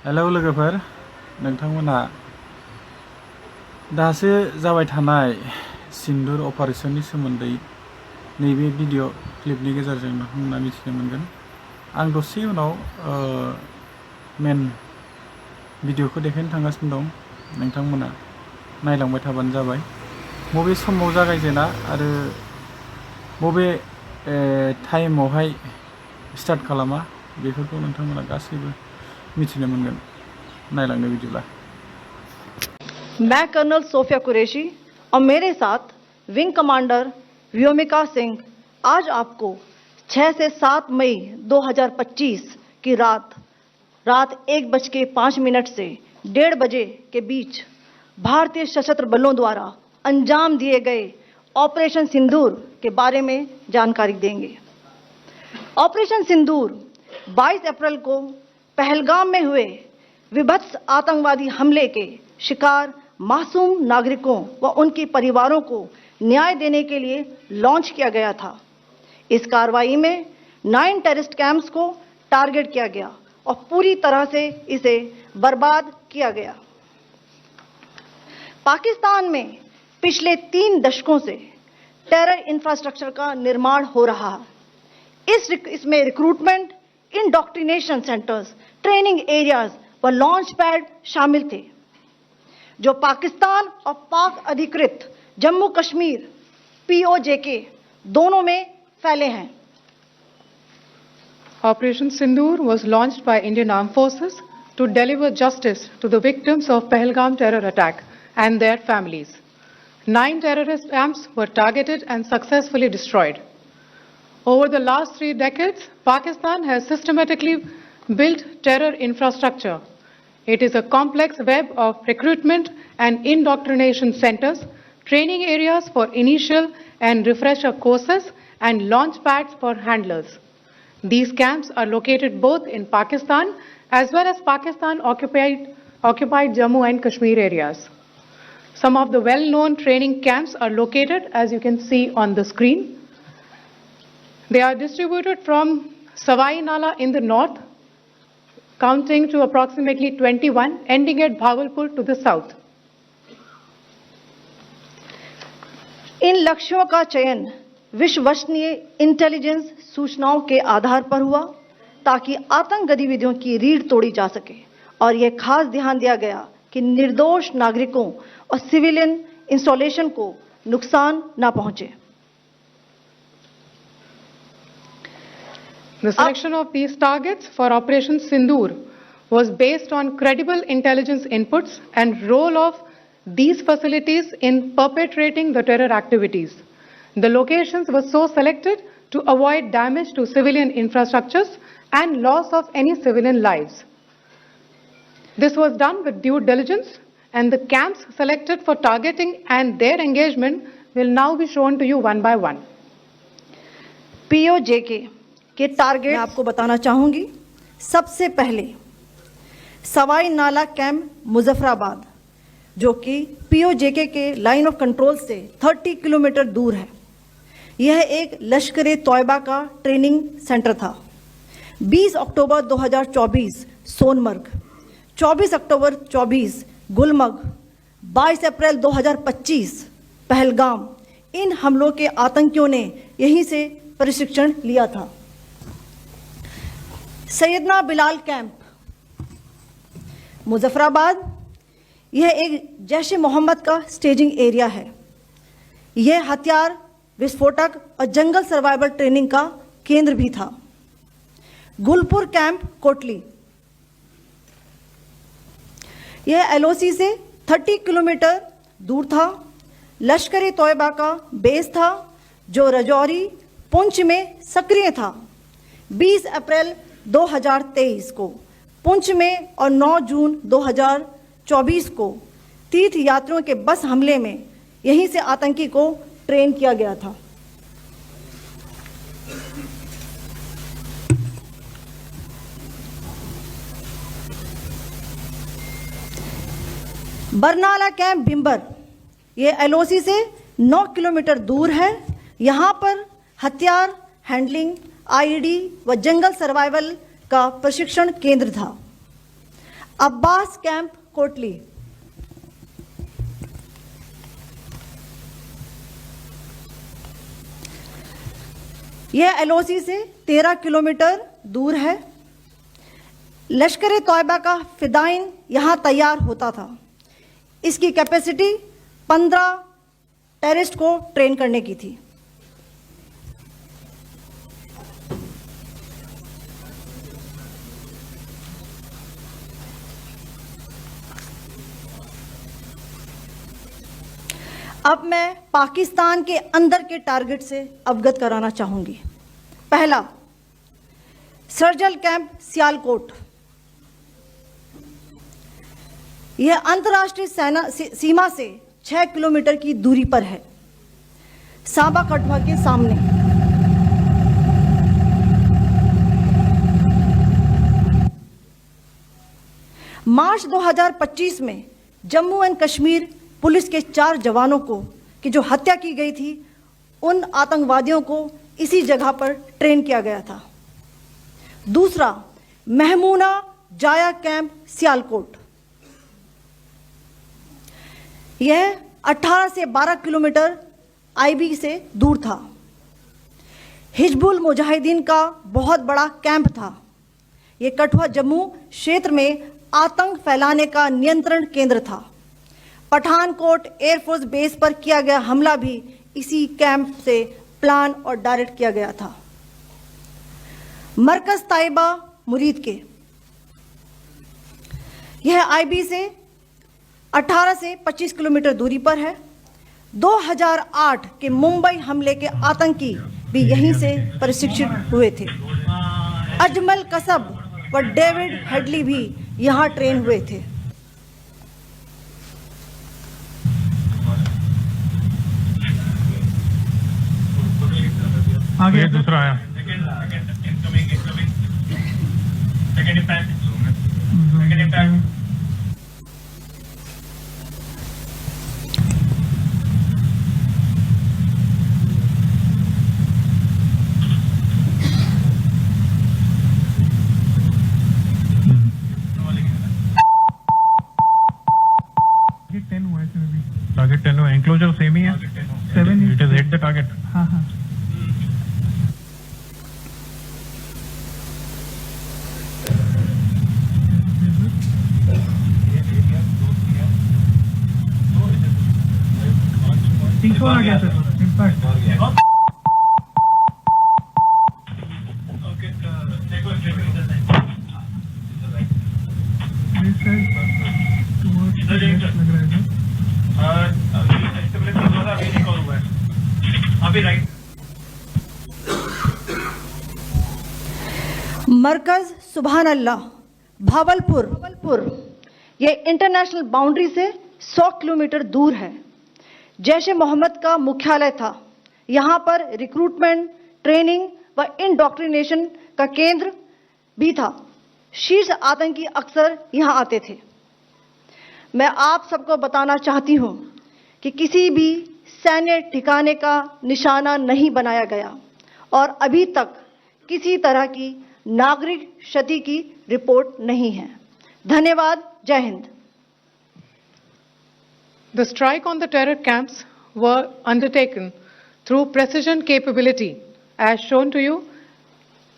Hello लोगोफोर, नोंथांमोना दासो जाबाय थानाय सिन्दुर अपारेशननि सोमोन्दै नैबे भिडिअ क्लिपनि गेजेरजों नोंथांमोना मिथिनो मोनगोन। आं दसे उनाव मेन भिडिअखौ देखायनो थांगासिनो दं। नोंथांमोना नायलांबाय थाबानो जाबाय। बबे समाव जागायजेना आरो बबे टाइमावहाय स्टार्ट खालामा बेफोरखौ नोंथांमोना गासैबो मिथिनो मोनगोन नायलांनो बिदिब्ला। मैं कर्नल सोफिया कुरैशी और मेरे साथ विंग कमांडर व्योमिका सिंह आज आपको 6 से 7 मई 2025 की रात 1:05 से 1:30 बजे के बीच भारतीय सशस्त्र बलों द्वारा अंजाम दिए गए ऑपरेशन सिंदूर के बारे में जानकारी देंगे। ऑपरेशन सिंदूर 22 अप्रैल को पहलगाम में हुए विभत्स आतंकवादी हमले के शिकार मासूम नागरिकों व उनके परिवारों को न्याय देने के लिए लॉन्च किया गया था। इस कार्रवाई में 9 टेररिस्ट कैंप्स को टारगेट किया गया और पूरी तरह से इसे बर्बाद किया गया। पाकिस्तान में पिछले 3 दशकों से टेरर इंफ्रास्ट्रक्चर का निर्माण हो रहा है। इसमें recruitment, indoctrination centres, training areas व लॉन्च पैड शामिल थे, जो पाकिस्तान और पाक अधिकृत जम्मू कश्मीर POJK दोनों में फैले हैं। Operation Sindoor was launched by Indian Armed Forces to deliver justice to the victims of Pahalgam terror attack and their families. 9 terrorist camps were targeted and successfully destroyed. Over the last 3 decades, Pakistan has systematically built terror infrastructure. It is a complex web of recruitment and indoctrination centers, training areas for initial and refresher courses, and launch pads for handlers. These camps are located both in Pakistan as well as Pakistan-occupied Jammu and Kashmir areas. Some of the well-known training camps are located, as you can see on the screen. They are distributed from Savai Nala in the north, counting to approximately 21, ending at Bhagalpur to the south. इन लक्ष्यों का चयन विश्वसनीय intelligence सूचनाओं के आधार पर हुआ ताकि आतंक गतिविधियों की रीढ़ तोड़ी जा सके, और यह खास ध्यान दिया गया कि निर्दोष नागरिकों और सिविलियन इंस्टॉलेशन को नुकसान न पहुंचे। The selection of these targets for Operation Sindoor was based on credible intelligence inputs and role of these facilities in perpetrating the terror activities. The locations were so selected to avoid damage to civilian infrastructures and loss of any civilian lives. This was done with due diligence, and the camps selected for targeting and their engagement will now be shown to you one by one. POJK के target आपको बताना चाहूंगी। सबसे पहले सवाई नाला camp Muzaffarabad, जो कि POJK के लाइन ऑफ कंट्रोल से 30 किलोमीटर दूर है। यह एक लश्कर तोयबा का ट्रेनिंग सेंटर था। 20 अक्टूबर 2024 सोनमर्ग, 24 अक्टूबर 24 गुलमर्ग, 22 अप्रैल 2025 पहलगाम, इन हमलों के आतंकियों ने यहीं से प्रशिक्षण लिया था। सैयदना बिलाल कैंप मुजफ्फराबाद, यह एक जैश ए मोहम्मद का स्टेजिंग एरिया है। यह हथियार, विस्फोटक और जंगल सर्वाइवल ट्रेनिंग का केंद्र भी था। गुलपुर कैंप कोटली, यह LOC से 30 किलोमीटर दूर था। लश्कर तोयबा का बेस था, जो रजौरी, पुंछ में सक्रिय था। 20 अप्रैल 2023 को पुंछ में और 9 जून 2024 को तीर्थ यात्रियों के बस हमले में यहीं से आतंकी को ट्रेन किया गया था। बरनाला कैंप भिंबर, ये LOC से 9 किलोमीटर दूर है। यहाँ पर हथियार, हैंडलिंग, IED व जंगल सर्वाइवल का प्रशिक्षण केंद्र था। अब्बास कैंप कोटली, यह एलओसी से 13 किलोमीटर दूर है। लश्कर तौयबा का फिदाइन यहां तैयार होता था। इसकी कैपेसिटी 15 टेररिस्ट को ट्रेन करने की थी। अब मैं पाकिस्तान के अंदर के टारगेट से अवगत कराना चाहूंगी। पहला, सर्जिकल कैंप सियालकोट। यह अंतर्राष्ट्रीय सीमा से 6 किलोमीटर की दूरी पर है, सांबा कठुआ के सामने। मार्च 2025 में जम्मू एंड कश्मीर पुलिस के 4 जवानों की जो हत्या की गई थी, उन आतंकवादियों को इसी जगह पर ट्रेन किया गया था। दूसरा, महमूना जाया कैंप सियालकोट। यह 18 से 12 किलोमीटर आईबी से दूर था। हिजबुल मुजाहिदीन का बहुत बड़ा कैंप था। यह कठुआ जम्मू क्षेत्र में आतंक फैलाने का नियंत्रण केंद्र था। पठानकोट एयरफोर्स बेस पर किया गया हमला भी इसी कैंप से प्लान और डायरेक्ट किया गया था। मरकज ताइबा मुरीद के, यह आईबी से 18 से 25 किलोमीटर दूरी पर है। 2008 के मुंबई हमले के आतंकी भी यहीं से प्रशिक्षित हुए थे। अजमल कसब व डेविड हेडली भी यहां ट्रेन हुए थे। आगे दूसरा आया। टारगेट 10 हुआ, एंक्लोजर सेम ही है। 7 it is hit the target. हाँ हाँ। आ गया सर, इम्पैक्ट मरकज सुभान अल्लाह भावलपुर, ये इंटरनेशनल बाउंड्री से 100 किलोमीटर दूर है। जैश ए मोहम्मद का मुख्यालय था। यहाँ पर रिक्रूटमेंट, ट्रेनिंग व इंडोक्ट्रिनेशन का केंद्र भी था। शीर्ष आतंकी अक्सर यहाँ आते थे। मैं आप सबको बताना चाहती हूँ कि किसी भी सैन्य ठिकाने का निशाना नहीं बनाया गया और अभी तक किसी तरह की नागरिक क्षति की रिपोर्ट नहीं है। धन्यवाद। जय Hind. The strike on the terror camps were undertaken through precision capability, as shown to you.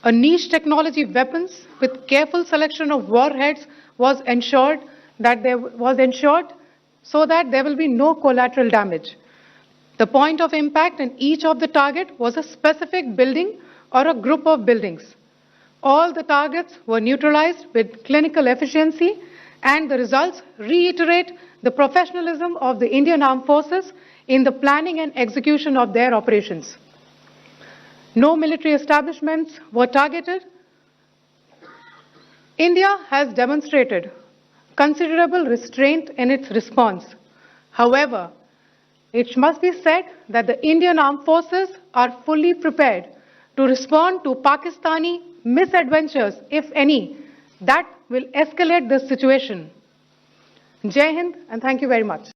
A niche technology weapons with careful selection of warheads was ensured so that there will be no collateral damage. The point of impact in each of the target was a specific building or a group of buildings. All the targets were neutralized with clinical efficiency, and the results reiterate the professionalism of the Indian Armed Forces in the planning and execution of their operations. No military establishments were targeted. India has demonstrated considerable restraint in its response. However, it must be said that the Indian Armed Forces are fully prepared to respond to Pakistani misadventures, if any, that will escalate this situation. Jai Hind, and thank you very much.